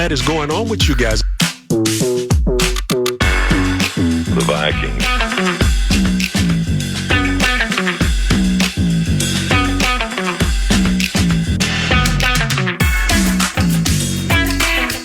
Pat is going on with you guys? The Vikings.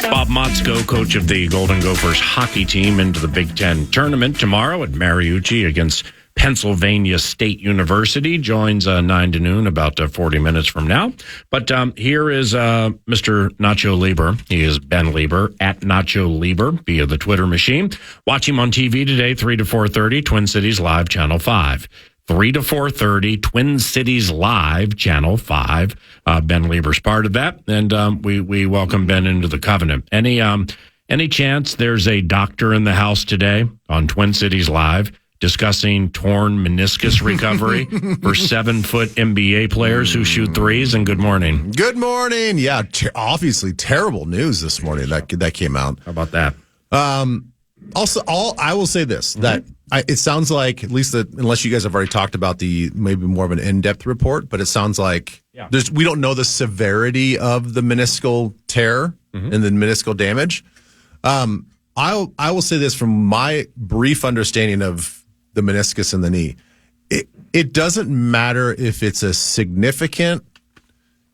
Bob Motzko, coach of the Golden Gophers hockey team, into the Big Ten tournament tomorrow at Mariucci against Pennsylvania State University. Joins 9 to noon, about 40 minutes from now. But here is Mr. Nacho Leber. He is Ben Leber, at Nacho Leber, via the Twitter machine. Watch him on TV today, 3 to 4:30, Twin Cities Live, Channel 5. 3 to 4:30, Twin Cities Live, Channel 5. Ben Leber's part of that, and we welcome Ben into the Covenant. Any chance there's a doctor in the house today on Twin Cities Live discussing torn meniscus recovery for 7-foot NBA players who shoot threes? And good morning. Good morning. Yeah, obviously terrible news this morning that came out. How about that? Also, I will say this, that it sounds like, at least unless you guys have already talked about maybe more of an in-depth report, but it sounds like we don't know the severity of the meniscal tear and the meniscal damage. I will say this from my brief understanding of the meniscus and the knee. It doesn't matter if it's a significant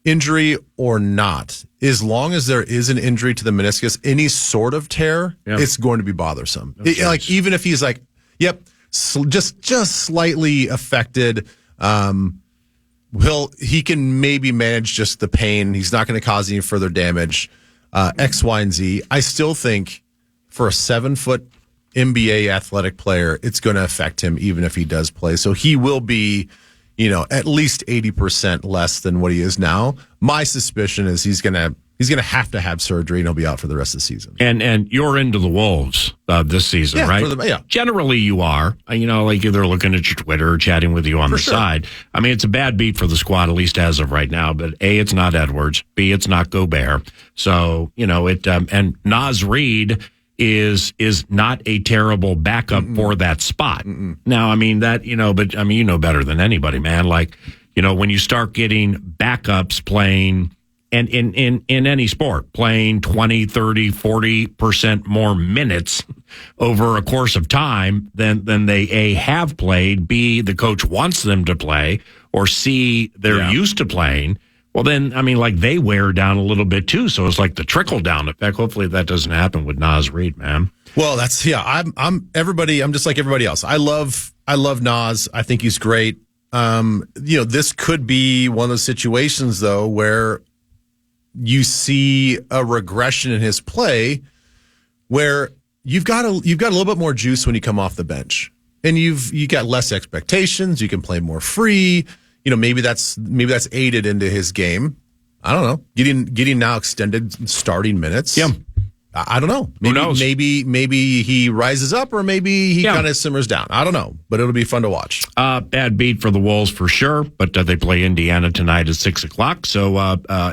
injury or not. As long as there is an injury to the meniscus, any sort of tear, it's going to be bothersome. Like even if he's like, just slightly affected, he can maybe manage just the pain. He's not going to cause any further damage. X, Y, and Z. I still think for a 7-foot NBA athletic player, it's going to affect him even if he does play. So he will be, at least 80% less than what he is now. My suspicion is he's going to have surgery and he'll be out for the rest of the season. And you're into the Wolves this season, right? Generally you are. Like they're looking at your Twitter, chatting with you on the side. I mean, it's a bad beat for the squad, at least as of right now. But A, it's not Edwards. B, it's not Gobert. So, and Naz Reid is not a terrible backup for that spot. Now, I mean, but you know better than anybody, man. Like, when you start getting backups playing, and in any sport, playing 20, 30, 40% more minutes over a course of time than they A, have played, B, the coach wants them to play, or C, they're used to playing. Well, then, I mean, like they wear down a little bit too. So it's like the trickle down effect. Hopefully that doesn't happen with Naz Reid, man. Well, I'm just like everybody else. I love Naz. I think he's great. This could be one of those situations though, where you see a regression in his play where you've got a little bit more juice when you come off the bench and you got less expectations. You can play more free. Maybe that's aided into his game. I don't know. Getting now extended starting minutes. Yeah. I don't know. Who knows? Maybe he rises up or maybe he kind of simmers down. I don't know, but it'll be fun to watch. Bad beat for the Wolves for sure, but they play Indiana tonight at 6:00. So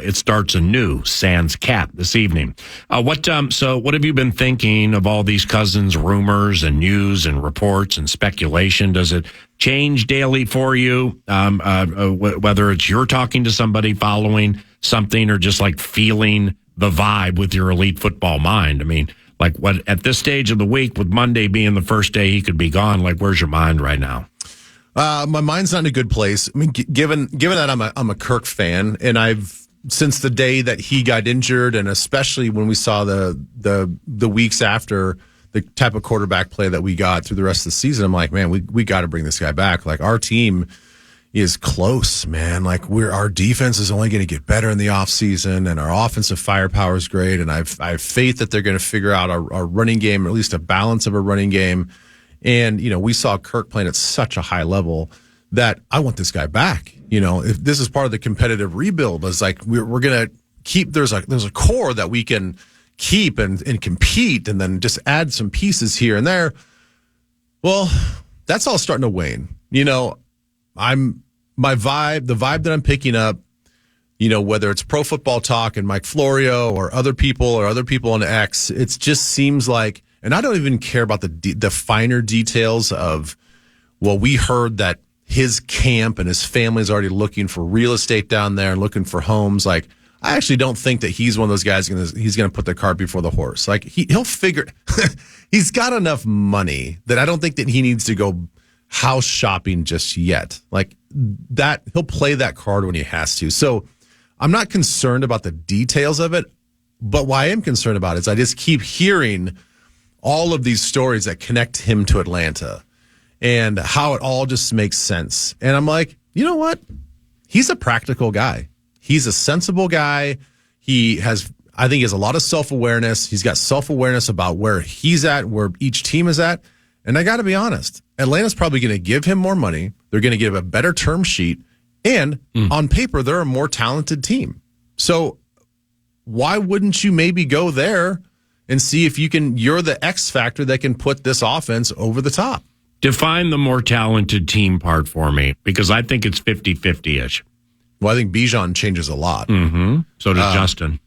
it starts anew, sans Cat this evening. So what have you been thinking of all these Cousins rumors and news and reports and speculation? Does it change daily for you? Whether it's you're talking to somebody, following something, or just like feeling the vibe with your elite football mind. I mean, like what at this stage of the week, with Monday being the first day he could be gone, like where's your mind right now? My mind's not in a good place. I mean, given that I'm a Kirk fan, and I've since the day that he got injured, and especially when we saw the weeks after the type of quarterback play that we got through the rest of the season, I'm like, man, we got to bring this guy back. Like our team is close, man. Like our defense is only going to get better in the offseason, and our offensive firepower is great. And I have faith that they're going to figure out our running game, or at least a balance of a running game. And, we saw Kirk playing at such a high level that I want this guy back. If this is part of the competitive rebuild, it's like we're going to keep, there's a core that we can keep and compete, and then just add some pieces here and there. Well, that's all starting to wane. The vibe that I'm picking up, whether it's Pro Football Talk and Mike Florio or other people on X, it just seems like, and I don't even care about the finer details of, well, we heard that his camp and his family is already looking for real estate down there and looking for homes. Like, I actually don't think that he's one of those guys he's going to put the cart before the horse. Like he'll figure he's got enough money that I don't think that he needs to go house shopping just yet. Like that, he'll play that card when he has to. So I'm not concerned about the details of it, but what I am concerned about is I just keep hearing all of these stories that connect him to Atlanta and how it all just makes sense. And I'm like, you know what? He's a practical guy. He's a sensible guy. I think he has a lot of self-awareness. He's got self-awareness about where he's at, where each team is at. And I got to be honest, Atlanta's probably going to give him more money. They're going to give a better term sheet. And on paper, they're a more talented team. So why wouldn't you maybe go there and see if you're the X factor that can put this offense over the top? Define the more talented team part for me, because I think it's 50-50-ish. Well, I think Bijan changes a lot. Mm-hmm. So does Justin.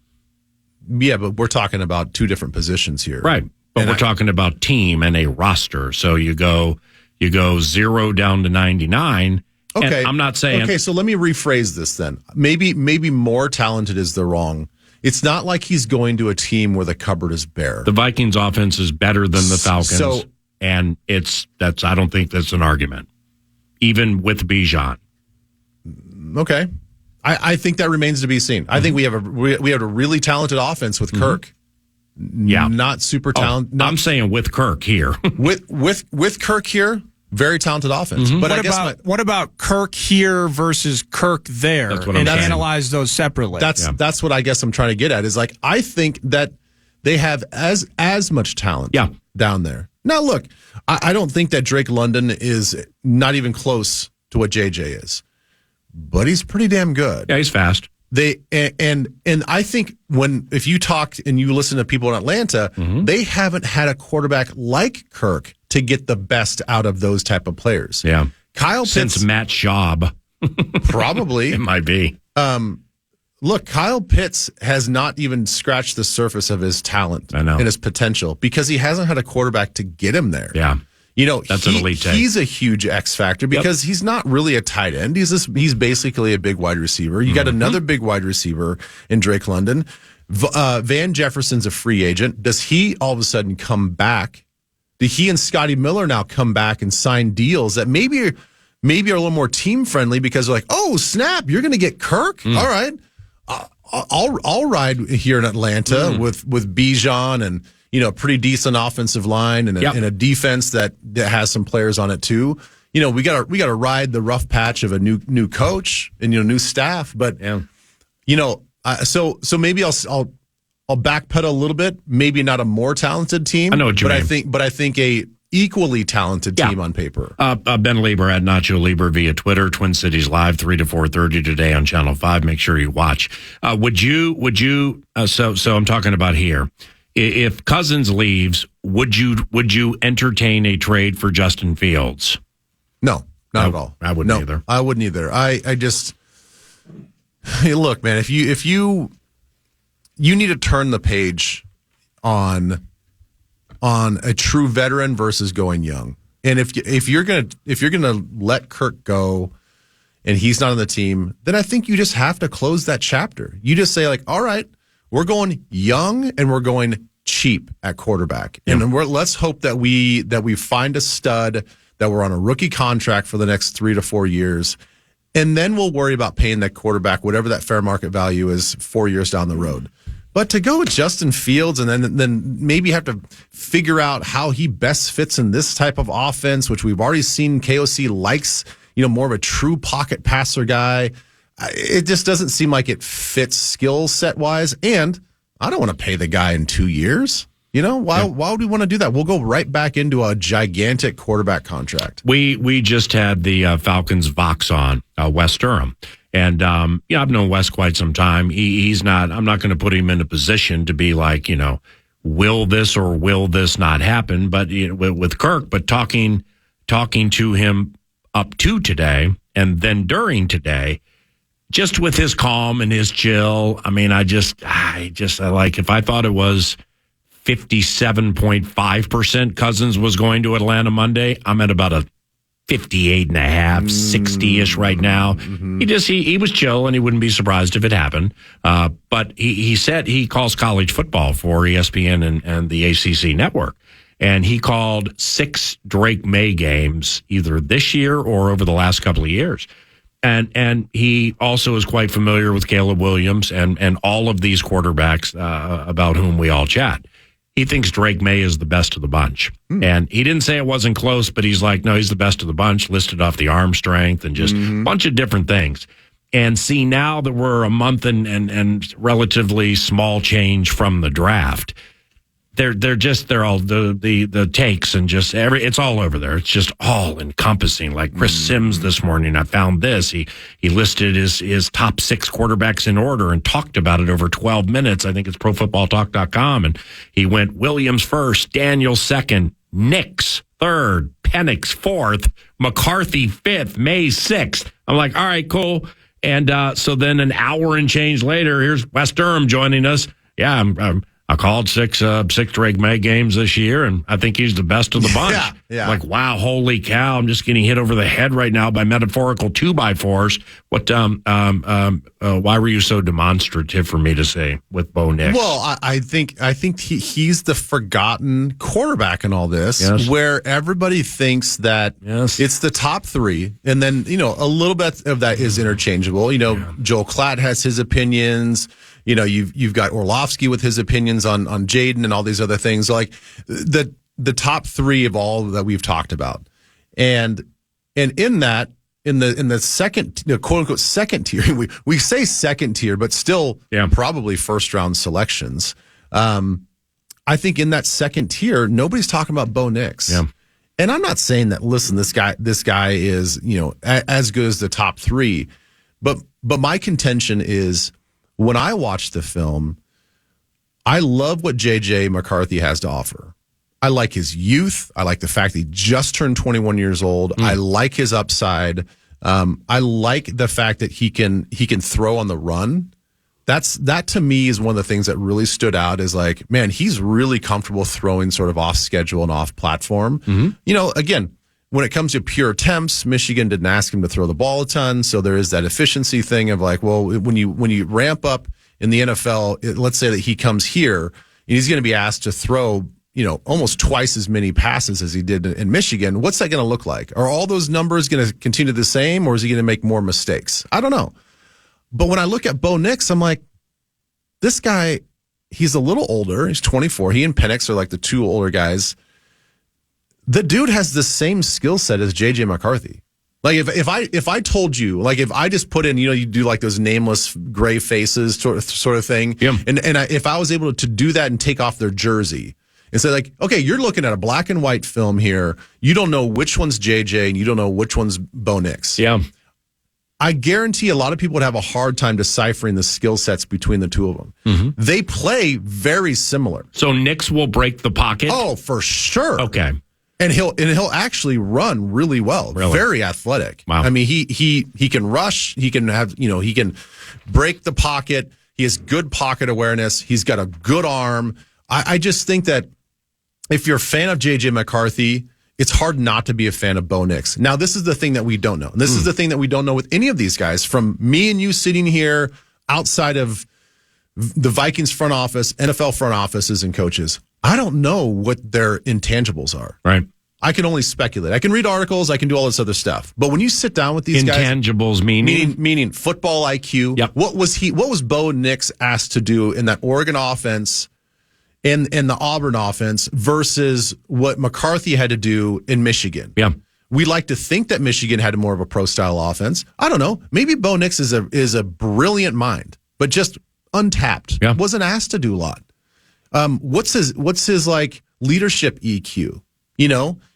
Yeah, but we're talking about two different positions here. Right. But we're talking about team and a roster. So you go 0 down to 99. Okay. And I'm not saying. Okay, so let me rephrase this then. Maybe more talented is the wrong. It's not like he's going to a team where the cupboard is bare. The Vikings offense is better than the Falcons. And I don't think that's an argument, even with Bijan. Okay. I think that remains to be seen. I think we have a really talented offense with Kirk. Yeah. Not super talented. I'm saying with Kirk here. with Kirk here, very talented offense. But what about Kirk here versus Kirk there? That's what I'm saying. Analyze those separately. That's what I guess I'm trying to get at is like I think that they have as much talent down there. Now look, I don't think that Drake London is not even close to what JJ is. But he's pretty damn good. Yeah, he's fast. And I think if you talk and you listen to people in Atlanta, they haven't had a quarterback like Kirk to get the best out of those type of players. Yeah. Kyle Pitts, since Matt Schaub. Probably. It might be. Look, Kyle Pitts has not even scratched the surface of his talent and his potential because he hasn't had a quarterback to get him there. Yeah. You know, that's an elite take. He's a huge X factor because he's not really a tight end. He's basically a big wide receiver. You got another big wide receiver in Drake London. Van Jefferson's a free agent. Does he all of a sudden come back? Do he and Scotty Miller now come back and sign deals that maybe are a little more team friendly because they're like, oh snap, you're going to get Kirk? All right, I'll ride here in Atlanta with Bijan and. You know, pretty decent offensive line and a defense that has some players on it too. You know, we got to ride the rough patch of a new coach and new staff. But you know, so maybe I'll backpedal a little bit. Maybe not a more talented team. I know what you mean. I think a equally talented team on paper. Ben Leber at Nacho Leber via Twitter. Twin Cities Live 3 to 4:30 today on Channel 5. Make sure you watch. Would you? So I'm talking about here. If Cousins leaves, would you entertain a trade for Justin Fields? No, not at all. I wouldn't either. I wouldn't either. I just hey, look, man. If you need to turn the page on a true veteran versus going young, and if you're gonna let Kirk go, and he's not on the team, then I think you just have to close that chapter. You just say like, all right. We're going young and we're going cheap at quarterback. And let's hope that we find a stud, that we're on a rookie contract for the next 3 to 4 years. And then we'll worry about paying that quarterback whatever that fair market value is 4 years down the road. But to go with Justin Fields and then maybe have to figure out how he best fits in this type of offense, which we've already seen KOC likes, more of a true pocket passer guy. It just doesn't seem like it fits skill set wise. And I don't want to pay the guy in 2 years. Why would we want to do that? We'll go right back into a gigantic quarterback contract. We just had the Falcons Vox on, Wes Durham. And, I've known Wes quite some time. I'm not going to put him in a position to be like, will this or will this not happen? But with Kirk, but talking to him up to today and then during today, just with his calm and his chill. I mean, I like, if I thought it was 57.5% Cousins was going to Atlanta Monday, I'm at about a 58 and a half, 60-ish right now. He was chill, and he wouldn't be surprised if it happened. But he said he calls college football for ESPN and the ACC network. And he called 6 Drake May games either this year or over the last couple of years. And he also is quite familiar with Caleb Williams and all of these quarterbacks about whom we all chat. He thinks Drake May is the best of the bunch. And he didn't say it wasn't close, but he's like, no, he's the best of the bunch, listed off the arm strength and just a bunch of different things. And see, now that we're a month and relatively small change from the draft, they're all the takes and just it's all over there. It's just all encompassing. Like Chris Sims this morning, I found this. He listed his top 6 quarterbacks in order and talked about it over 12 minutes. I think it's profootballtalk.com. And he went Williams first, Daniel second, Nix third, Penix fourth, McCarthy fifth, May 6th. I'm like, all right, cool. And so then an hour and change later, here's Wes Durham joining us. Yeah, I called 6 Drake May games this year, and I think he's the best of the bunch. Yeah. Like, wow, holy cow! I'm just getting hit over the head right now by metaphorical 2x4s. What? Why were you so demonstrative for me to say with Bo Nix? Well, I think he's the forgotten quarterback in all this, where everybody thinks that it's the top 3, and then a little bit of that is interchangeable. Joel Klatt has his opinions. You've got Orlovsky with his opinions on Jaden and all these other things. Like the top 3 of all that we've talked about, and in that in the second quote unquote second tier, we say second tier, but still probably first round selections. I think in that second tier, nobody's talking about Bo Nix. Yeah. And I'm not saying that. Listen, this guy is as good as the top 3, but my contention is, when I watch the film, I love what J.J. McCarthy has to offer. I like his youth. I like the fact that he just turned 21 years old. I like his upside. I like the fact that he can throw on the run. That to me is one of the things that really stood out. Is like, man, he's really comfortable throwing sort of off schedule and off platform. Again, when it comes to pure attempts, Michigan didn't ask him to throw the ball a ton, so there is that efficiency thing of like, well, when you ramp up in the NFL, let's say that he comes here, and he's going to be asked to throw, almost twice as many passes as he did in Michigan. What's that going to look like? Are all those numbers going to continue the same, or is he going to make more mistakes? I don't know. But when I look at Bo Nix, I'm like, this guy, he's a little older. He's 24. He and Penix are like the 2 older guys. The dude has the same skill set as J.J. McCarthy. Like if I told you, like if I just put in, you do like those nameless gray faces sort of thing, and if I was able to do that and take off their jersey and say like, okay, you're looking at a black and white film here, you don't know which one's J.J. and you don't know which one's Bo Nix. Yeah, I guarantee a lot of people would have a hard time deciphering the skill sets between the 2 of them. They play very similar. So Nix will break the pocket. Oh, for sure. Okay. And he'll actually run really well. Really? Very athletic. Wow. I mean, he can rush. He can have, he can break the pocket. He has good pocket awareness. He's got a good arm. I just think that if you're a fan of J.J. McCarthy, it's hard not to be a fan of Bo Nix. Now, this is the thing that we don't know. And this is the thing that we don't know with any of these guys. From me and you sitting here outside of the Vikings front office, NFL front offices and coaches, I don't know what their intangibles are. Right. I can only speculate. I can read articles. I can do all this other stuff. But when you sit down with these intangibles, guys, meaning football IQ. Yep. What was Bo Nix asked to do in that Oregon offense and the Auburn offense versus what McCarthy had to do in Michigan? Yeah. We like to think that Michigan had more of a pro style offense. I don't know. Maybe Bo Nix is a brilliant mind, but just untapped. Yeah. Wasn't asked to do a lot. What's his like leadership EQ?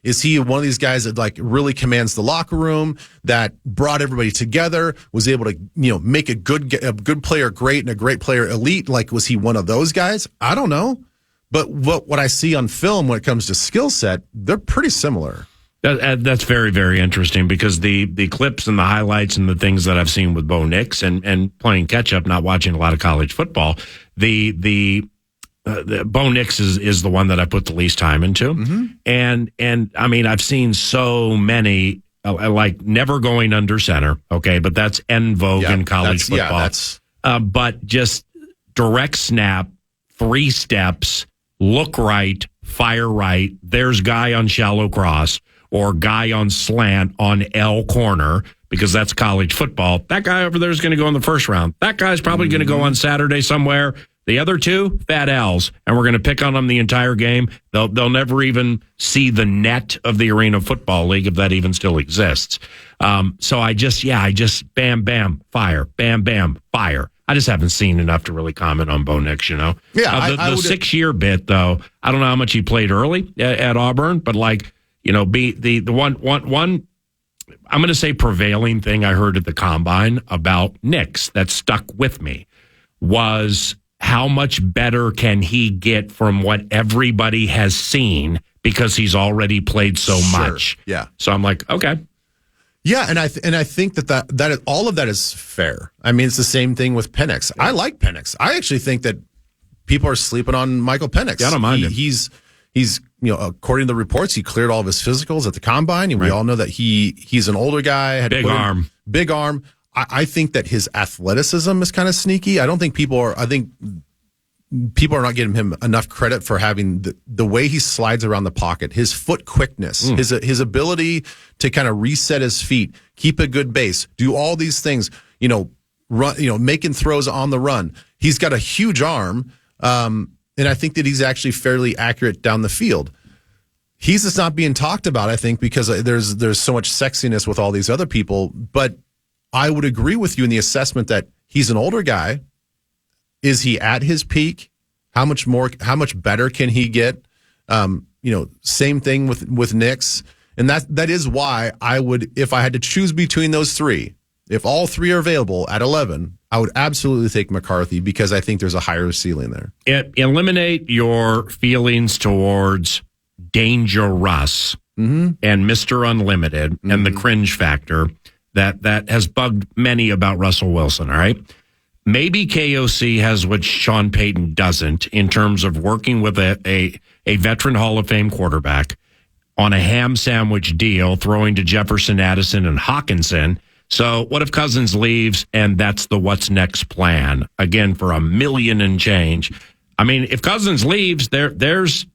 Is he one of these guys that like really commands the locker room, that brought everybody together, was able to, make a good player great and a great player elite? Like, was he one of those guys? I don't know. But what I see on film when it comes to skill set, they're pretty similar. That's very, very interesting because the clips and the highlights and the things that I've seen with Bo Nix and playing catch up, not watching a lot of college football, the Bo Nix is the one that I put the least time into. And I mean, I've seen so many like never going under center. Okay, but that's en vogue in college football. But just direct snap, 3 steps, look right, fire right. There's guy on shallow cross or guy on slant on L corner, because that's college football. That guy over there is going to go in the first round. That guy's probably going to go on Saturday somewhere. The other 2, fat L's, and we're going to pick on them the entire game. They'll never even see the net of the Arena Football League, if that even still exists. So I just bam, bam, fire, bam, bam, fire. I just haven't seen enough to really comment on Bo Nix, you know? Yeah. The 6-year bit, though, I don't know how much he played early at Auburn, but the one I'm going to say prevailing thing I heard at the Combine about Nix that stuck with me was how much better can he get from what everybody has seen, because he's already played so much. Yeah. So I'm like, okay. Yeah, and I think that is, all of that is fair. I mean, it's the same thing with Penix. I like Penix. I actually think that people are sleeping on Michael Penix. Yeah, I don't mind him. He's according to the reports, he cleared all of his physicals at the Combine, and we all know that he's an older guy, had big arm. I think that his athleticism is kind of sneaky. I think people are not giving him enough credit for having the way he slides around the pocket, his foot quickness, his ability to kind of reset his feet, keep a good base, do all these things, run, making throws on the run. He's got a huge arm, and I think that he's actually fairly accurate down the field. He's just not being talked about, I think, because there's so much sexiness with all these other people. But I would agree with you in the assessment that he's an older guy. Is he at his peak? How much better can he get? Same thing with Nix. And that is why I would, if I had to choose between those 3, if all 3 are available at 11, I would absolutely take McCarthy, because I think there's a higher ceiling there. Eliminate your feelings towards Dangerous and Mr. Unlimited and the cringe factor that has bugged many about Russell Wilson, all right? Maybe KOC has what Sean Payton doesn't in terms of working with a veteran Hall of Fame quarterback on a ham sandwich deal, throwing to Jefferson, Addison, and Hawkinson. So what if Cousins leaves and that's the what's next plan? Again, for $1 million and change. I mean, if Cousins leaves, there's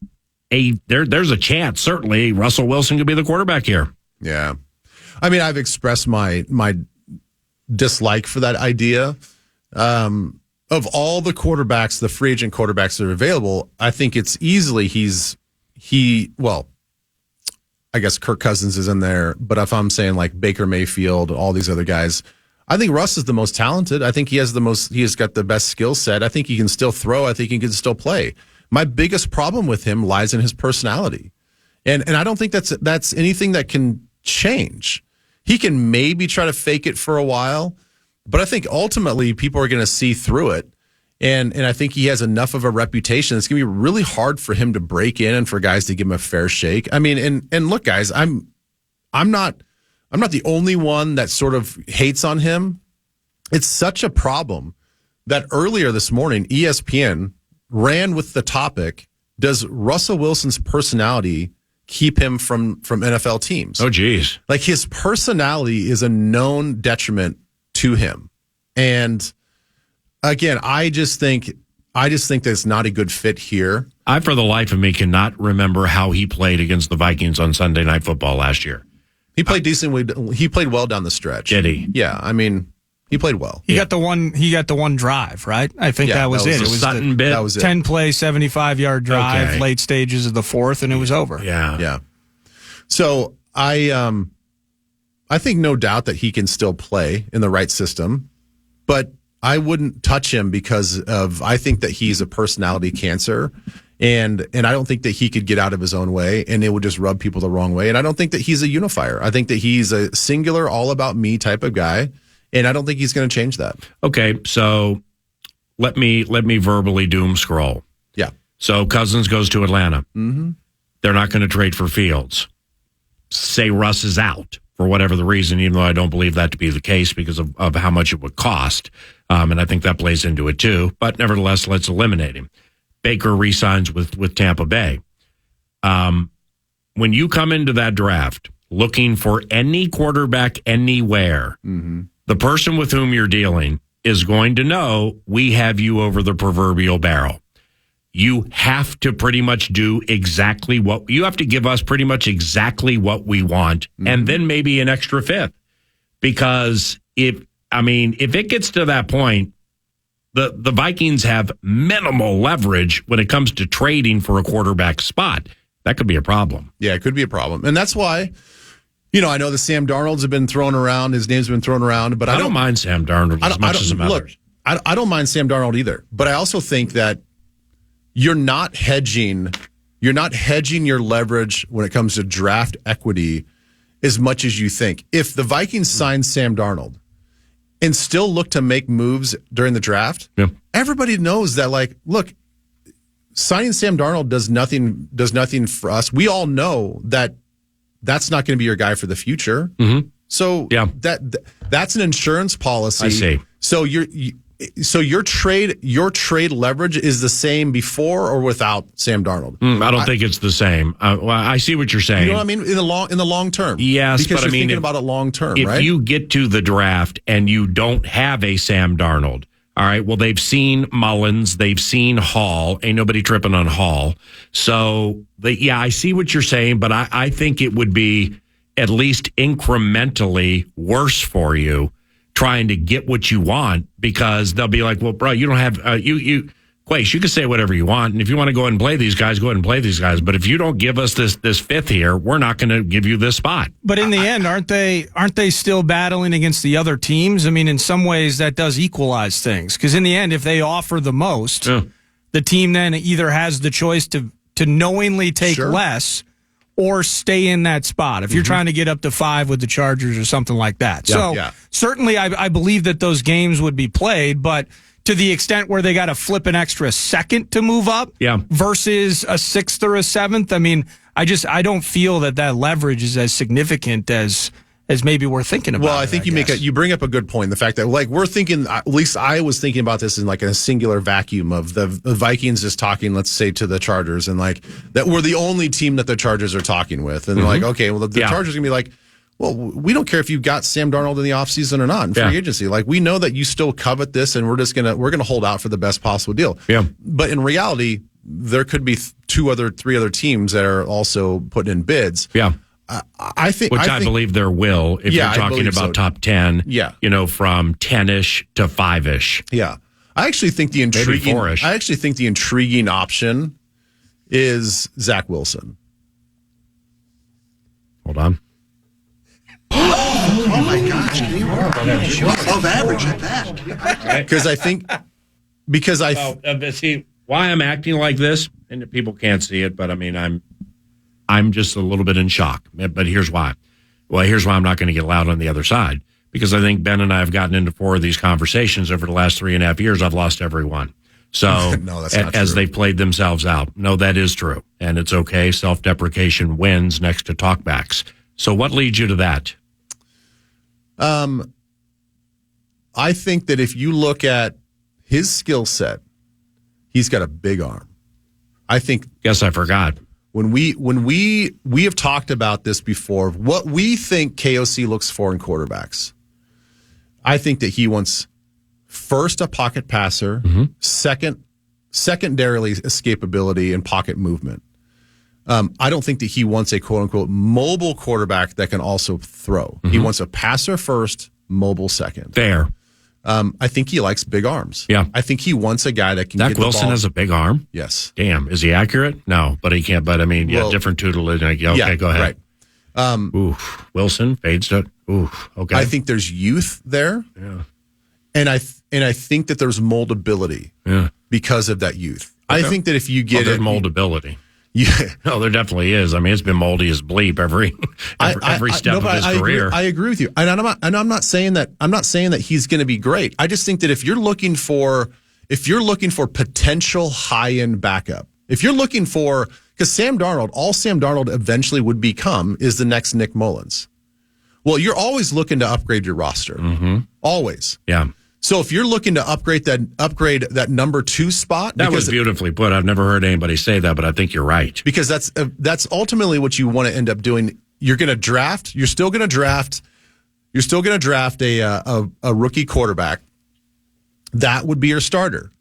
a chance, certainly, Russell Wilson could be the quarterback here. Yeah. I mean, I've expressed my dislike for that idea. Of all the quarterbacks, the free agent quarterbacks that are available, I think it's easily I guess Kirk Cousins is in there, but if I'm saying like Baker Mayfield, all these other guys, I think Russ is the most talented. I think he has got the best skill set. I think he can still throw. I think he can still play. My biggest problem with him lies in his personality. And I don't think that's anything that can change. He can maybe try to fake it for a while, but I think ultimately people are going to see through it. And I think he has enough of a reputation. It's going to be really hard for him to break in and for guys to give him a fair shake. I mean, and look, guys, I'm not the only one that sort of hates on him. It's such a problem that earlier this morning, ESPN ran with the topic, does Russell Wilson's personality keep him from NFL teams? Oh, geez. Like, his personality is a known detriment to him. And again, I just think that it's not a good fit here. I, for the life of me, cannot remember how he played against the Vikings on Sunday Night Football last year. He played decently. He played well down the stretch. Did he? Yeah, I mean, he played well. He got the one drive, right? I think that was it. It was Sutton bit. That was it. 10-play, 75-yard drive, Okay. late stages of the fourth, and it was over. Yeah. So I think no doubt that he can still play in the right system, but I wouldn't touch him because I think that he's a personality cancer, and I don't think that he could get out of his own way, and it would just rub people the wrong way. And I don't think that he's a unifier. I think that he's a singular, all about me type of guy, and I don't think he's going to change that. Okay, so let me verbally doom scroll. Yeah. So Cousins goes to Atlanta. Mm-hmm. They're not going to trade for Fields. Say Russ is out for whatever the reason, even though I don't believe that to be the case because of how much it would cost. And I think that plays into it too. But nevertheless, let's eliminate him. Baker re-signs with Tampa Bay. When you come into that draft, looking for any quarterback anywhere, the person with whom you're dealing is going to know we have you over the proverbial barrel. You have to pretty much do exactly what you have to give us pretty much exactly what we want, and then maybe an extra fifth. Because if it gets to that point, the Vikings have minimal leverage when it comes to trading for a quarterback spot. That could be a problem. Yeah, it could be a problem. And that's why, I know the Sam Darnold's have been thrown around. His name's been thrown around, but I don't mind Sam Darnold as much as some others. Look, I don't mind Sam Darnold either. But I also think that you're not hedging your leverage when it comes to draft equity as much as you think. If the Vikings sign Sam Darnold and still look to make moves during the draft, everybody knows that, look, signing Sam Darnold does nothing for us. We all know that that's not going to be your guy for the future. So that's an insurance policy. I see. So your trade leverage is the same before or without Sam Darnold. I don't think it's the same. I see what you're saying. You know what I mean? In the long term. Yes, because but you're thinking about it long term, if right? If you get to the draft and you don't have a Sam Darnold, all right, well, they've seen Mullins, they've seen Hall. Ain't nobody tripping on Hall. So, I see what you're saying, but I think it would be at least incrementally worse for you trying to get what you want, because they'll be like, well, bro, you don't have, Quace, you can say whatever you want. And if you want to go ahead and play these guys, go ahead and play these guys. But if you don't give us this fifth here, we're not going to give you this spot. But in the end, aren't they still battling against the other teams? I mean, in some ways that does equalize things. Because in the end, if they offer the most, the team then either has the choice to knowingly take less or stay in that spot if you're trying to get up to 5 with the Chargers or something like that. Certainly I believe that those games would be played, but to the extent where they got to flip an extra second to move up versus a 6th or a 7th, I mean, I don't feel that leverage is as significant as maybe we're thinking about. Well, I think you bring up a good point. The fact that we're thinking, at least I was thinking about this in a singular vacuum of the Vikings just talking, let's say, to the Chargers, and that we're the only team that the Chargers are talking with, and okay, well, the Chargers are gonna be like, well, we don't care if you've got Sam Darnold in the offseason or not in free agency. We know that you still covet this, and we're gonna hold out for the best possible deal. Yeah. But in reality, there could be 3 other teams that are also putting in bids. Yeah. I think believe there will, if you're talking about top 10, from 10-ish to 5-ish. Yeah. I actually think the intriguing option is Zach Wilson. Hold on. Oh my gosh, you are above average at that. See why I'm acting like this, and people can't see it, but I mean, I'm just a little bit in shock. But here's why. Well, here's why I'm not going to get loud on the other side. Because I think Ben and I have gotten into 4 of these conversations over the last 3.5 years. I've lost every one. So no, that's not as true. they've played themselves out. No, that is true. And it's okay. Self-deprecation wins next to talkbacks. So what leads you to that? I think that if you look at his skill set, he's got a big arm. I think. Guess I forgot. When we have talked about this before, what we think KOC looks for in quarterbacks, I think that he wants first a pocket passer, secondarily escapability and pocket movement. I don't think that he wants a quote unquote mobile quarterback that can also throw. He wants a passer first, mobile second. Fair. I think he likes big arms. Yeah. I think he wants a guy that can get the ball. Zach Wilson has a big arm? Yes. Damn. Is he accurate? No, but he can't. But I mean, different tutelage. Okay, go ahead. Right. Wilson fades to. Okay. I think there's youth there. Yeah. And I think that there's moldability because of that youth. Okay. I think that if you get there's moldability. Yeah. No, there definitely is. I mean, it's been moldy as bleep every step of his career. I agree with you. And I'm not saying that he's going to be great. I just think that if you're looking for potential high-end backup, if you're looking for, because all Sam Darnold eventually would become is the next Nick Mullins. Well, you're always looking to upgrade your roster. Mm-hmm. Always. Yeah. So if you're looking to upgrade that number 2 spot, that was beautifully put. I've never heard anybody say that, but I think you're right. Because that's ultimately what you want to end up doing. you're going to draft. You're still going to draft a rookie quarterback. That would be your starter.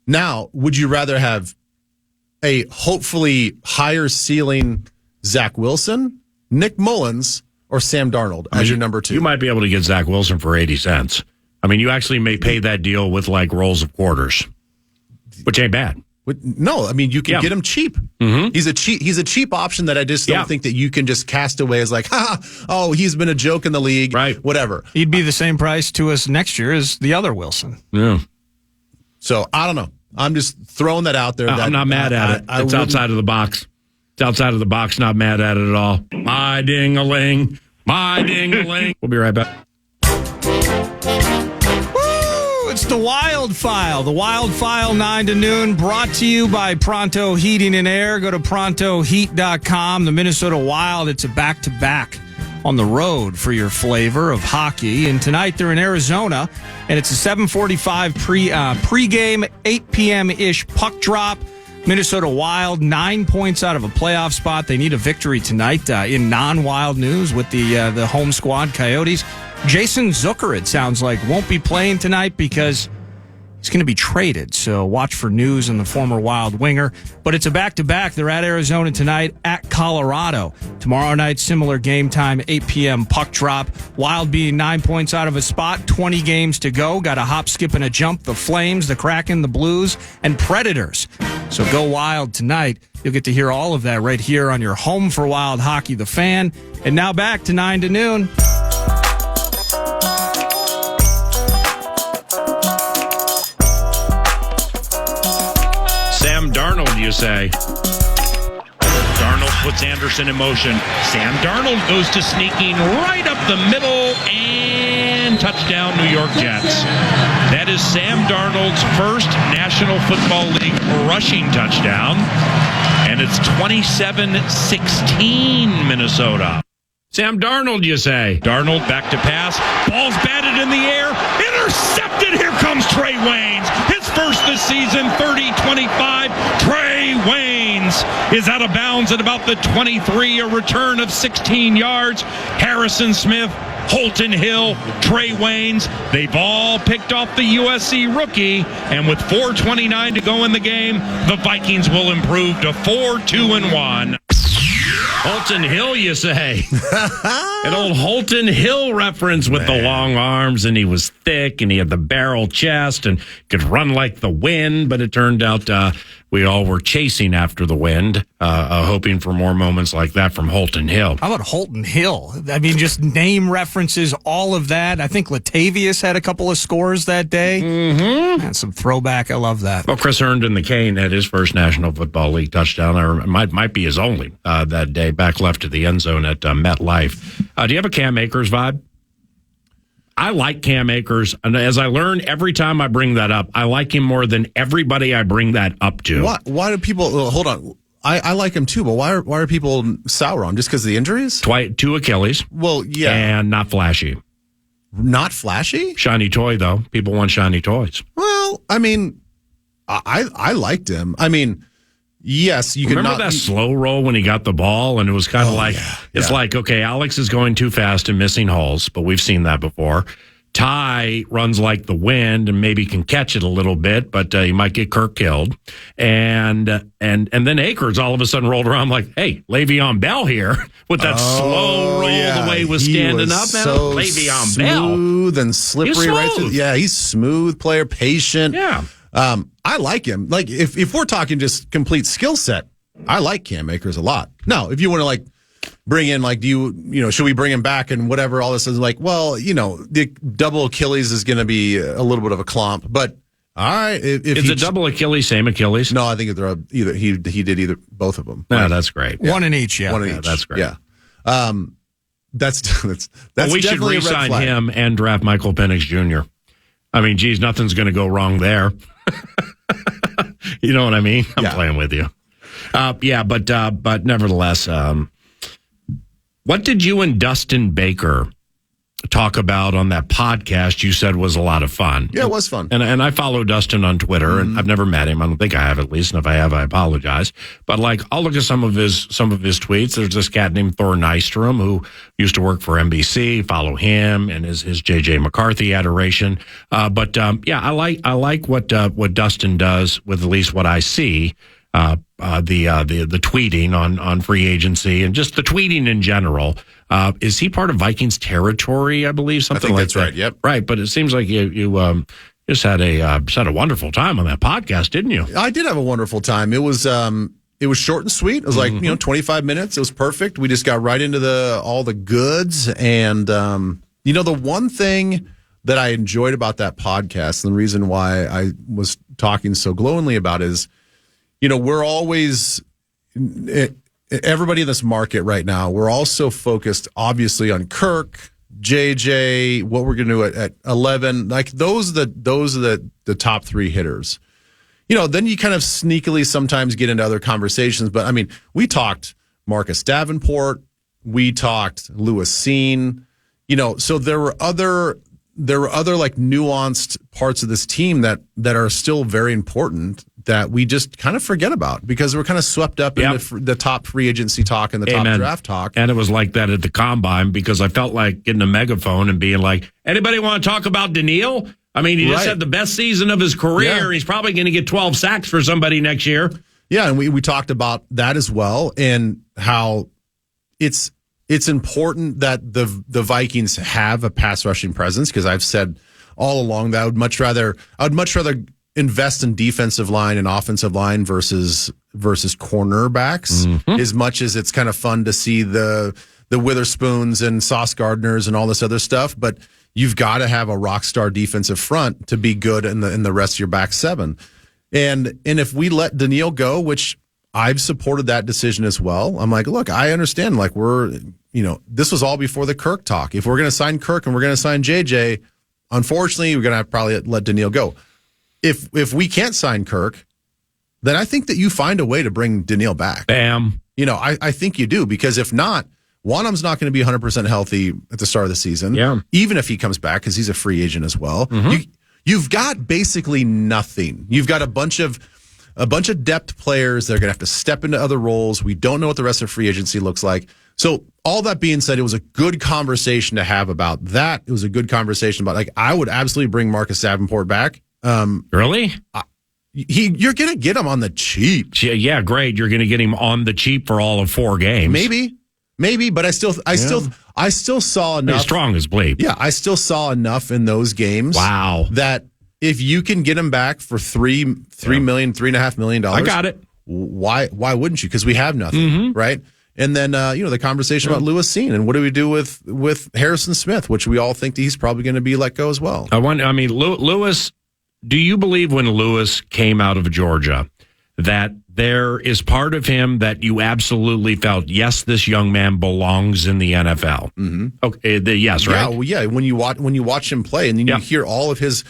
Now, would you rather have a hopefully higher ceiling Zach Wilson, Nick Mullins, or Sam Darnold as your number 2? You might be able to get Zach Wilson for 80 cents. I mean, you actually may pay that deal with like rolls of quarters, which ain't bad. No, I mean, you can get him cheap. Mm-hmm. He's a cheap option that I just don't think that you can just cast away as like, he's been a joke in the league, right? Whatever. He'd be the same price to us next year as the other Wilson. Yeah. So I don't know. I'm just throwing that out there. I'm not mad at it. It's outside of the box. It's outside of the box. Not mad at it at all. My ding-a-ling. My ding-a-ling. We'll be right back. It's the Wild File. The Wild File 9 to noon, brought to you by Pronto Heating and Air. Go to prontoheat.com. The Minnesota Wild, it's a back-to-back on the road for your flavor of hockey. And tonight they're in Arizona, and it's a 7:45 pregame, 8 p.m.-ish puck drop. Minnesota Wild, 9 points out of a playoff spot. They need a victory tonight. In non-Wild news with the home squad, Coyotes, Jason Zucker, it sounds like, won't be playing tonight because he's going to be traded. So watch for news on the former Wild winger. But it's a back-to-back. They're at Arizona tonight, at Colorado. Tomorrow night, similar game time, 8 p.m. puck drop. Wild being 9 points out of a spot, 20 games to go. Got a hop, skip, and a jump. The Flames, the Kraken, the Blues, and Predators. So go Wild tonight. You'll get to hear all of that right here on your home for Wild Hockey, The Fan. And now back to 9 to noon. Sam Darnold, you say. Darnold puts Anderson in motion. Sam Darnold goes to sneaking right up the middle and touchdown, New York Jets. That is Sam Darnold's first National Football League rushing touchdown, and it's 27-16 Minnesota. Sam Darnold, you say. Darnold back to pass. Ball's batted in the air. Intercepted. Here comes Trey Waynes. His first this season, 30-25. Trey Waynes is out of bounds at about the 23, a return of 16 yards. Harrison Smith, Holton Hill, Trey Waynes, they've all picked off the USC rookie, and with 4:29 to go in the game, the Vikings will improve to 4-2-1. Holton Hill, you say? An old Holton Hill reference with the long arms, and he was thick, and he had the barrel chest, and could run like the wind, but it turned out we all were chasing after the wind, hoping for more moments like that from Holton Hill. How about Holton Hill? I mean, just name references, all of that. I think Latavius had a couple of scores that day. Mm-hmm. And some throwback. I love that. Well, Chris Herndon, the Cane, had his first National Football League touchdown. Might be his only that day, back left to the end zone at MetLife. Do you have a Cam Akers vibe? I like Cam Akers, and as I learn every time I bring that up, I like him more than everybody I bring that up to. Why do people... hold on. I like him too, but why are people sour on him? Just because of the injuries? Two Achilles. Well, yeah. And not flashy. Not flashy? Shiny toy, though. People want shiny toys. Well, I mean, I liked him. I mean... Yes, you can. Remember that slow roll when he got the ball, and it was kind of it's like, okay, Alex is going too fast and missing holes, but we've seen that before. Ty runs like the wind and maybe can catch it a little bit, but he might get Kirk killed. And then Akers all of a sudden rolled around like, hey, Le'Veon Bell here with that slow roll the way he was standing up. Man, so Le'Veon Bell, smooth and slippery, right? Yeah, he's smooth player, patient. Yeah. I like him. Like, if we're talking just complete skill set, I like Cam Akers a lot. Now, if you want to, like, bring in, like, should we bring him back and whatever, all this is like, well, the double Achilles is going to be a little bit of a clump. But, all right. Is it double Achilles, same Achilles? No, I think they're either he did both of them. Yeah, that's great. One in each, yeah. One in each. That's great. Yeah. That's we should re-sign him and draft Michael Penix Jr. I mean, geez, nothing's going to go wrong there. You know what I mean? I'm playing with you. But nevertheless, what did you and Dustin Baker talk about on that podcast you said was a lot of fun. Yeah, it was fun. And I follow Dustin on Twitter, and I've never met him. I don't think I have, at least. And if I have, I apologize. But like, I'll look at some of his tweets. There's this cat named Thor Nystrom who used to work for NBC. Follow him and his JJ McCarthy adoration. But I like what Dustin does with at least what I see. The tweeting on free agency and just the tweeting in general. Is he part of Vikings territory? I believe something like that. Right. Yep. Right, but it seems like you just had a wonderful time on that podcast, didn't you? I did have a wonderful time. It was short and sweet. It was like 25 minutes. It was perfect. We just got right into all the goods. And the one thing that I enjoyed about that podcast, and the reason why I was talking so glowingly about it is, we're always, everybody in this market right now, we're all so focused, obviously, on Kirk, JJ, what we're going to do at 11. Like, those are the top three hitters. Then you kind of sneakily sometimes get into other conversations. But, I mean, we talked Marcus Davenport. We talked Lewis Cine. So there were other like nuanced parts of this team that are still very important that we just kind of forget about because we're kind of swept up in the top free agency talk and the top draft talk. And it was like that at the Combine because I felt like getting a megaphone and being like, anybody want to talk about Daniil? I mean, he just had the best season of his career. Yeah. He's probably going to get 12 sacks for somebody next year. Yeah, and we talked about that as well and how it's important that the Vikings have a pass rushing presence because I've said all along that I would much rather invest in defensive line and offensive line versus cornerbacks as much as it's kind of fun to see the Witherspoons and Sauce Gardners and all this other stuff. But you've got to have a rock star defensive front to be good in the rest of your back seven. And if we let Daniil go, which I've supported that decision as well. I'm like, look, I understand. Like this was all before the Kirk talk. If we're going to sign Kirk and we're going to sign JJ, unfortunately, we're going to have to probably let Daniil go. If we can't sign Kirk, then I think that you find a way to bring Daniil back. Bam. I think you do because if not, Wanham's not going to be 100% healthy at the start of the season. Yeah. Even if he comes back because he's a free agent as well. You've got basically nothing. You've got a bunch of depth players that are going to have to step into other roles. We don't know what the rest of free agency looks like. So all that being said, it was a good conversation to have about that. It was a good conversation about I would absolutely bring Marcus Davenport back. Really? You're going to get him on the cheap. Yeah, great. You're going to get him on the cheap for all of 4 games. Maybe, but I still saw enough. He's strong as bleep. Yeah, I still saw enough in those games. Wow. That if you can get him back for $3.5 million, I got it. Why wouldn't you? Because we have nothing, right? And then the conversation about Lewis Cine and what do we do with Harrison Smith, which we all think that he's probably going to be let go as well. Lewis. Do you believe when Lewis came out of Georgia that there is part of him that you absolutely felt, yes, this young man belongs in the NFL? Mm-hmm. Okay, yes, right? Yeah, when you watch him play, and then you hear all of his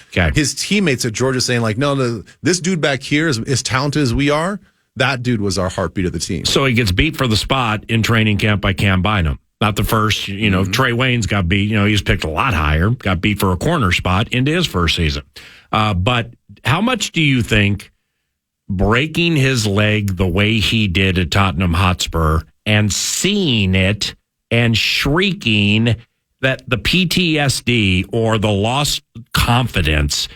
teammates at Georgia saying like, no, this dude back here is as talented as we are. That dude was our heartbeat of the team. So he gets beat for the spot in training camp by Cam Bynum. Not the first, Trey Waynes got beat. He was picked a lot higher, got beat for a corner spot into his first season. But how much do you think breaking his leg the way he did at Tottenham Hotspur and seeing it and shrieking that the PTSD or the lost confidence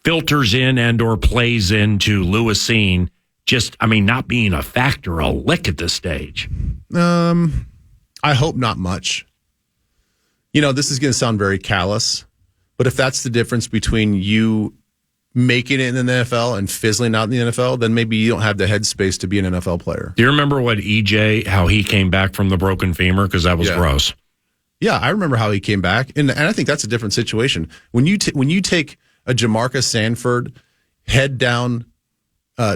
filters in and or plays into Lewis Cine not being a factor a lick at this stage? I hope not much. This is going to sound very callous, but if that's the difference between you making it in the NFL and fizzling out in the NFL, then maybe you don't have the headspace to be an NFL player. Do you remember how he came back from the broken femur? Because that was gross. Yeah, I remember how he came back, and I think that's a different situation. When you take a Jamarcus Sanford head down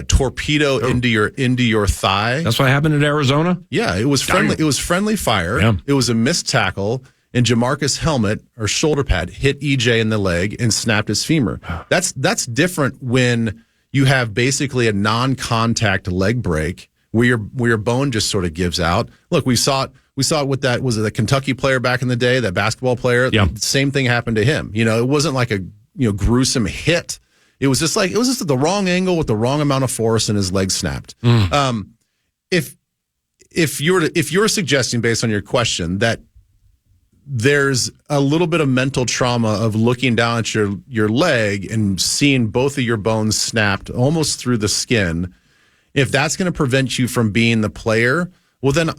torpedo into your thigh. That's what happened at Arizona? Yeah, it was friendly. It was friendly fire. Yeah. It was a missed tackle, and Jamarcus' helmet or shoulder pad hit EJ in the leg and snapped his femur. That's different when you have basically a non-contact leg break where your bone just sort of gives out. Look, we saw We saw it with that, was it a Kentucky player back in the day, that basketball player? Yeah. The same thing happened to him. It wasn't like a gruesome hit. It was just the wrong angle with the wrong amount of force, and his leg snapped. If you're suggesting, based on your question, that there's a little bit of mental trauma of looking down at your leg and seeing both of your bones snapped almost through the skin, if that's going to prevent you from being the player, well then,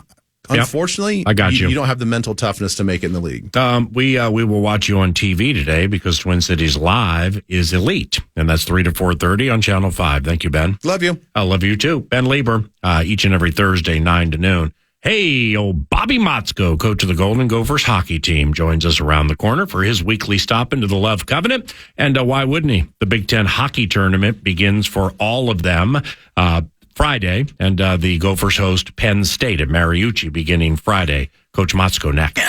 unfortunately, I got you. You don't have the mental toughness to make it in the league. We will watch you on TV today because Twin Cities Live is elite, and that's 3 to 4:30 on Channel 5. Thank you, Ben. Love you. I love you too, Ben Leber. Each and every Thursday, 9 to noon. Hey, old Bobby Motzko, coach of the Golden Gophers hockey team, joins us around the corner for his weekly stop into the Love Covenant. And why wouldn't he? The Big Ten hockey tournament begins for all of them Friday, and the Gophers host Penn State at Mariucci beginning Friday. Coach Motzko next.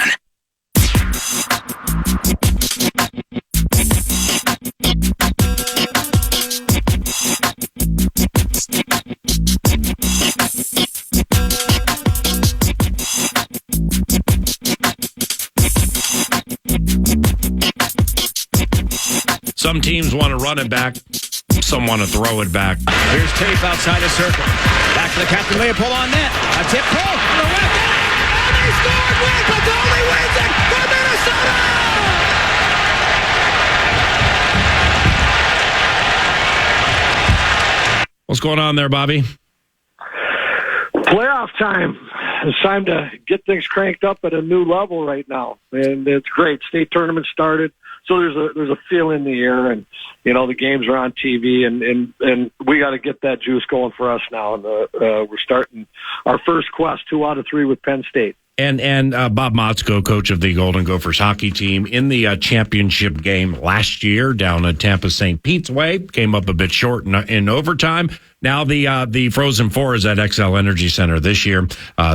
Some teams want to run it back. Some want to throw it back. Here's Tape outside the circle. Back to the captain, Leopold on net. A tip pull on the left end. And they scored with Badoli wins it for Minnesota! What's going on there, Bobby? Playoff time. It's time to get things cranked up at a new level right now, and it's great. State tournament started, so there's a feel in the air, and the games are on TV, and we got to get that juice going for us now. And we're starting our first quest, 2 out of 3 with Penn State. And Bob Motzko, coach of the Golden Gophers hockey team, in the championship game last year down at Tampa St. Pete's Way, came up a bit short in overtime. Now the Frozen Four is at XL Energy Center this year.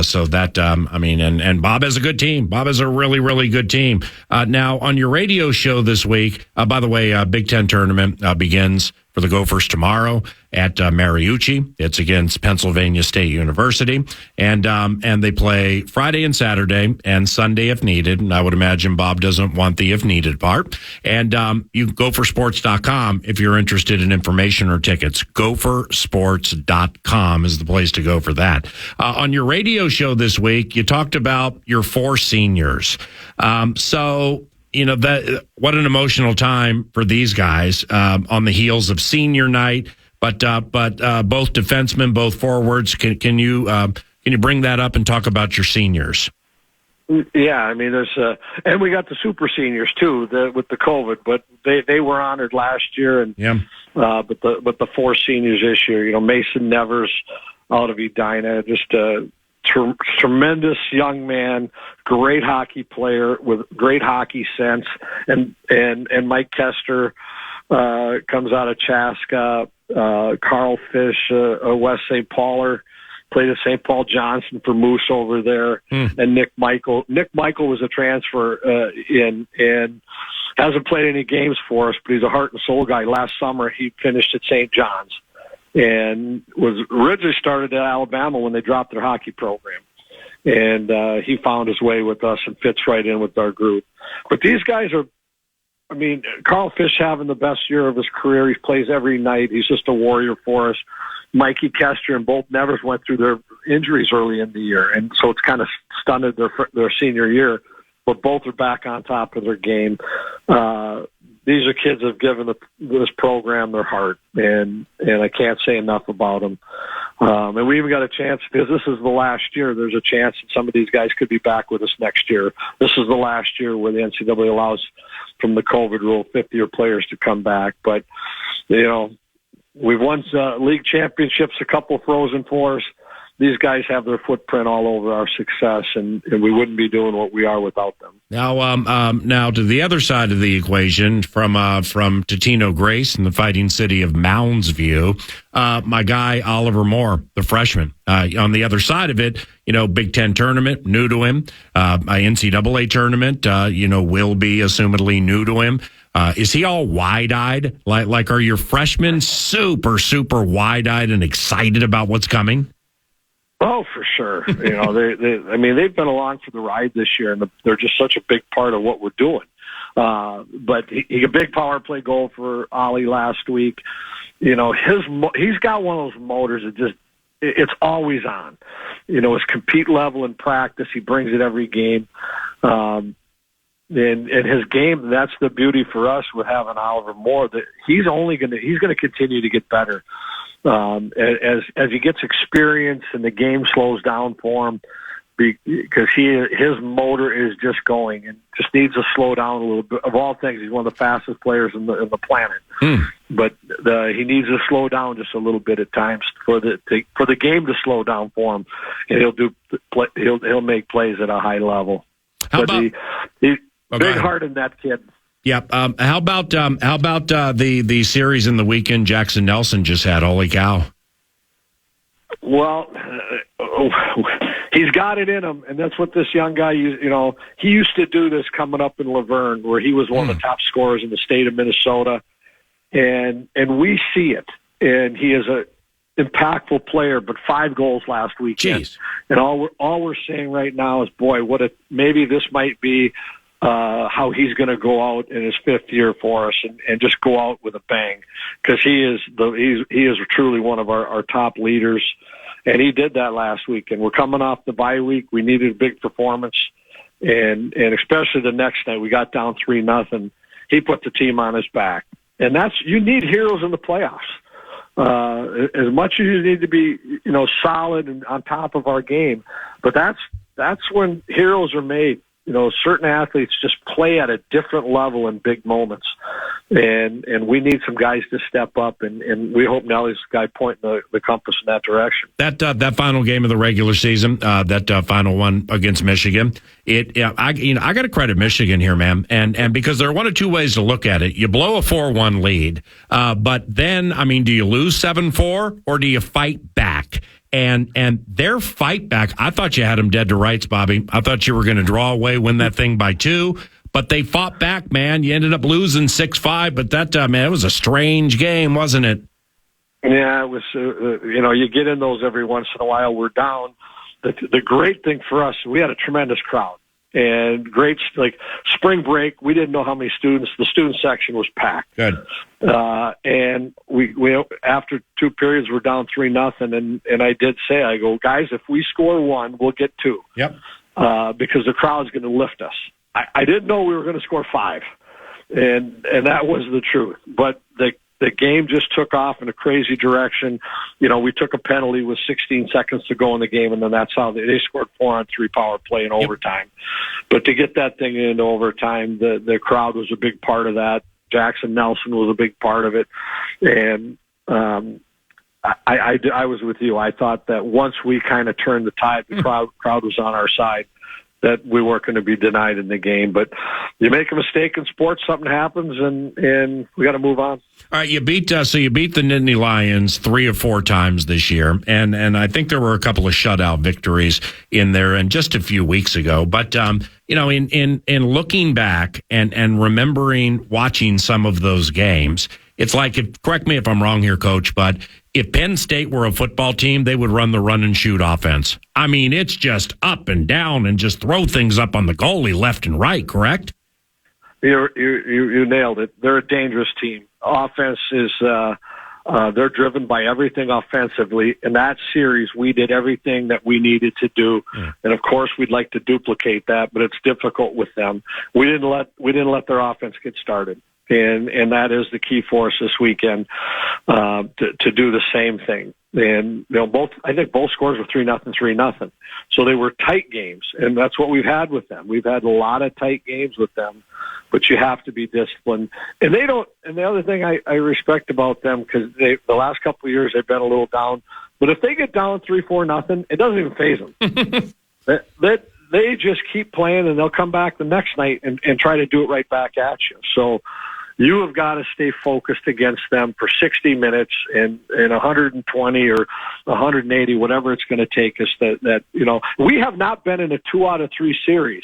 So that, and Bob has a good team. Bob has a really, really good team. Now, on your radio show this week, by the way, Big Ten tournament begins for the Gophers tomorrow at Mariucci. It's against Pennsylvania State University. And they play Friday and Saturday and Sunday if needed. And I would imagine Bob doesn't want the if needed part. And you can gophersports.com if you're interested in information or tickets. Gophersports.com is the place to go for that. On your radio show this week, you talked about your 4 seniors. That what an emotional time for these guys on the heels of senior night. But both defensemen, both forwards. Can you bring that up and talk about your seniors? Yeah, there's and we got the super seniors too with the COVID, but they were honored last year, and but the 4 seniors this year. Mason Nevers out of Edina, just a tremendous young man, great hockey player with great hockey sense, and Mike Kester comes out of Chaska. Carl Fish, West St. Pauler, played at St. Paul Johnson for Moose over there, and Nick Michael. Nick Michael was a transfer and hasn't played any games for us, but he's a heart and soul guy. Last summer, he finished at St. John's and was originally started at Alabama when they dropped their hockey program. And he found his way with us and fits right in with our group. But these guys are, Carl Fish having the best year of his career. He plays every night. He's just a warrior for us. Mikey Kester and both Nevers went through their injuries early in the year, and so it's kind of stunted their senior year. But both are back on top of their game. These are kids that have given this program their heart, and I can't say enough about them. And we even got a chance, because this is the last year, there's a chance that some of these guys could be back with us next year. This is the last year where the NCAA allows, from the COVID rule, 50-year players to come back. But, we've won league championships, a couple Frozen Fours. These guys have their footprint all over our success, and we wouldn't be doing what we are without them. Now to the other side of the equation, from Totino Grace in the Fighting City of Mounds View, my guy Oliver Moore, the freshman. On the other side of it, Big Ten tournament, new to him. NCAA tournament, will be assumedly new to him. Is he all wide-eyed? Like, are your freshmen super, super wide-eyed and excited about what's coming? Oh, for sure. They've been along for the ride this year, and they're just such a big part of what we're doing. But he a big power play goal for Ollie last week. He's got one of those motors that it's always on. His compete level in practice, he brings it every game. And his game, that's the beauty for us with having Oliver Moore, that he's going to continue to get better. As he gets experience and the game slows down for him, because his motor is just going and just needs to slow down a little bit. Of all things, he's one of the fastest players in the planet. But he needs to slow down just a little bit at times for the game to slow down for him, and he'll make plays at a high level. He's big heart in that kid. Yep. How about the series in the weekend Jackson Nelson just had? Holy cow! Well, he's got it in him, and that's what this young guy. He used to do this coming up in Laverne, where he was one of the top scorers in the state of Minnesota, and we see it. And he is a impactful player, but 5 goals last weekend. Jeez. And all we're saying right now is, boy, maybe this might be how he's going to go out in his 5th year for us and just go out with a bang, because he is truly one of our top leaders, and he did that last week. And we're coming off the bye week. We needed a big performance, and especially the next night we got down 3-0. He put the team on his back, and you need heroes in the playoffs. As much as you need to be, solid and on top of our game, but that's when heroes are made. Certain athletes just play at a different level in big moments, and we need some guys to step up, and we hope Nelly's the guy pointing the compass in that direction. That final game of the regular season, that final one against Michigan, I got to credit Michigan here, man, and because there are one of two ways to look at it. You blow a 4-1 lead, but then, do you lose 7-4 or do you fight back? And their fight back, I thought you had them dead to rights, Bobby. I thought you were going to draw away, win that thing by 2, but they fought back, man. You ended up losing 6-5, but that, it was a strange game, wasn't it? Yeah, it was, you get in those every once in a while. We're down. The great thing for us, we had a tremendous crowd. And great, like spring break, we didn't know how many students. The student section was packed. Good. And we after 2 periods, we're down 3-0. And I did say, I go, guys, if we score 1, we'll get 2. Yep. Because the crowd's going to lift us. I didn't know we were going to score 5, and that was the truth. But the game just took off in a crazy direction. We took a penalty with 16 seconds to go in the game, and then that's how they scored 4-on-3 power play in overtime. But to get that thing into overtime, the crowd was a big part of that. Jackson Nelson was a big part of it. And I was with you. I thought that once we kind of turned the tide, the crowd was on our side, that we weren't going to be denied in the game. But you make a mistake in sports, something happens, and we got to move on. All right, you beat the Nittany Lions 3 or 4 times this year, and I think there were a couple of shutout victories in there, and just a few weeks ago. But in looking back and remembering watching some of those games, it's like, correct me if I'm wrong here, Coach, but if Penn State were a football team, they would run the run and shoot offense. It's just up and down and just throw things up on the goalie left and right, correct? You nailed it. They're a dangerous team. Offense is, they're driven by everything offensively. In that series, we did everything that we needed to do. And of course, we'd like to duplicate that, but it's difficult with them. We didn't let their offense get started. And that is the key for us this weekend, to do the same thing. And I think both scores were 3-0, 3-0. So they were tight games, and that's what we've had with them. We've had a lot of tight games with them, but you have to be disciplined. And they don't. And the other thing I respect about them, because the last couple of years they've been a little down, but if they get down 3-4-0, it doesn't even faze them. They just keep playing, and they'll come back the next night and try to do it right back at you. So you have got to stay focused against them for 60 minutes and 120 or 180, whatever it's going to take us. We have not been in a 2 out of 3 series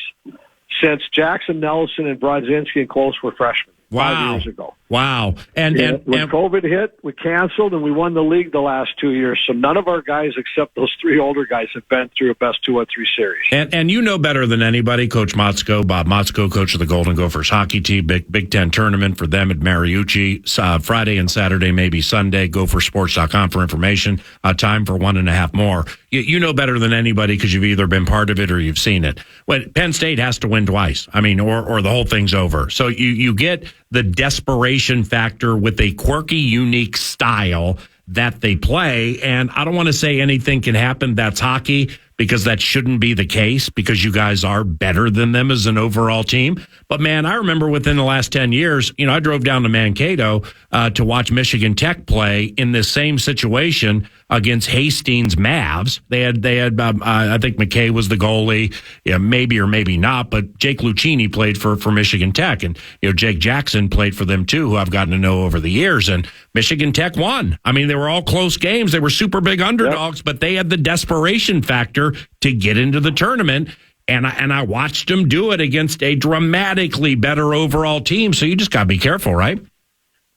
since Jackson Nelson and Brodzinski and Close were freshmen 5 years ago. Wow. When COVID hit, we canceled, and we won the league the last 2 years. So none of our guys, except those 3 older guys, have been through a best 2 or 3 series. And you know better than anybody, Coach Motzko, Bob Motzko, coach of the Golden Gophers hockey team, Big Ten tournament for them at Mariucci, Friday and Saturday, maybe Sunday. Gophersports.com for information. Time for 1.5 more. You know better than anybody because you've either been part of it or you've seen it. When Penn State has to win twice, I mean, or the whole thing's over. So you get the desperation factor with a quirky, unique style that they play. And I don't want to say anything can happen. That's hockey, because that shouldn't be the case, because you guys are better than them as an overall team. But, man, I remember within the last 10 years, I drove down to Mankato to watch Michigan Tech play in this same situation against Hastings Mavs. They had I think McKay was the goalie, maybe or maybe not, but Jake Lucchini played for Michigan Tech, and Jake Jackson played for them too, who I've gotten to know over the years, and Michigan Tech won. I mean, they were all close games. They were super big underdogs, but they had the desperation factor to get into the tournament. And I watched them do it against a dramatically better overall team. So you just got to be careful, right?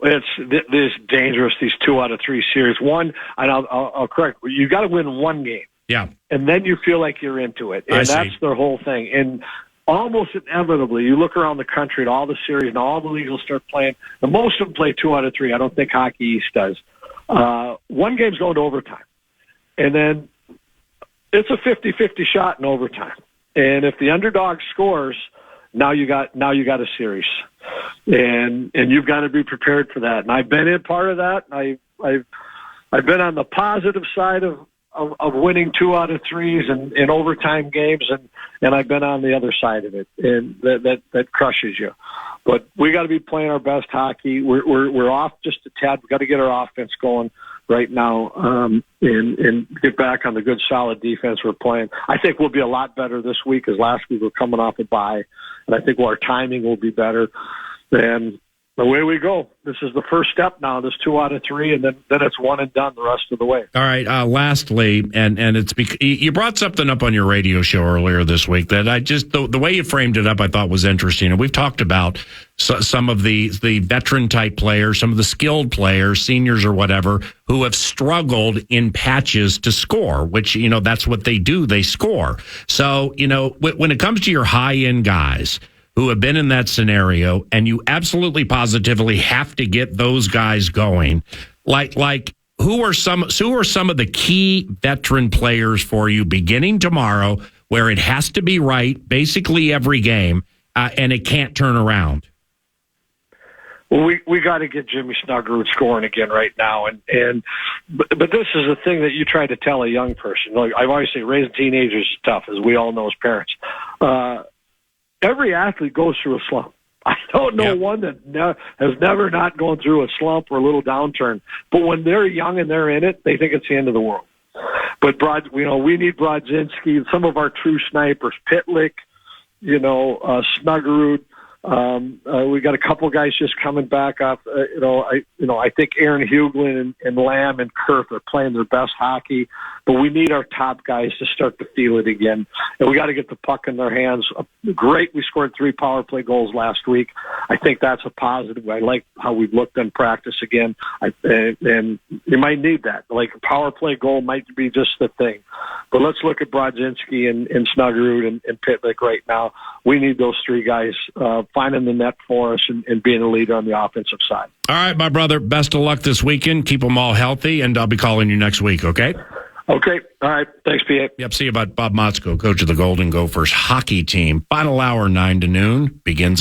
It's dangerous, these 2 out of 3 series. One, and I'll correct, you got to win 1 game. Yeah. And then you feel like you're into it. And that's their whole thing. And almost inevitably, you look around the country at all the series and all the leagues will start playing. And most of them play 2 out of 3. I don't think Hockey East does. 1 game's going to overtime. And then it's a 50-50 shot in overtime. And if the underdog scores, now you got a series, and you've got to be prepared for that. And I've been in part of that. I've been on the positive side of winning 2 out of 3s and in overtime games, and I've been on the other side of it, and that crushes you. But we got to be playing our best hockey. We're off just a tad. We got to get our offense going right now, and get back on the good, solid defense we're playing. I think we'll be a lot better this week, because last week we're coming off a bye, and I think our timing will be better. And away we go. This is the first step now. This 2 out of 3, and then it's one and done the rest of the way. All right. Lastly, and it's you brought something up on your radio show earlier this week that I just the way you framed it up I thought was interesting. And we've talked about some of the veteran type players, some of the skilled players, seniors or whatever, who have struggled in patches to score, which that's what they do. They score. So when it comes to your high end guys who have been in that scenario, and you absolutely positively have to get those guys going. Like who are some of the key veteran players for you beginning tomorrow, where it has to be right basically every game, and it can't turn around? Well, we got to get Jimmy Snuggerud scoring again right now, but this is a thing that you try to tell a young person. Like I always say, raising teenagers is tough, as we all know as parents. Every athlete goes through a slump. I don't know one that has never not gone through a slump or a little downturn. But when they're young and they're in it, they think it's the end of the world. But we need Brodzinski, some of our true snipers, Pitlick, Snuggerud. We got a couple guys just coming back off. I think Aaron Huglin and Lamb and Kurth are playing their best hockey, but we need our top guys to start to feel it again. And we got to get the puck in their hands. Great, we scored 3 power play goals last week. I think that's a positive. I like how we've looked in practice again. And you might need that. Like a power play goal might be just the thing. But let's look at Brodzinski and Snuggerud and Pitlick right now. We need those 3 guys finding the net for us and being a leader on the offensive side. All right, my brother, best of luck this weekend. Keep them all healthy, and I'll be calling you next week, okay? Okay. All right. Thanks, P.A. Yep, see you about Bob Motzko, coach of the Golden Gophers hockey team. Final hour, 9 to noon, begins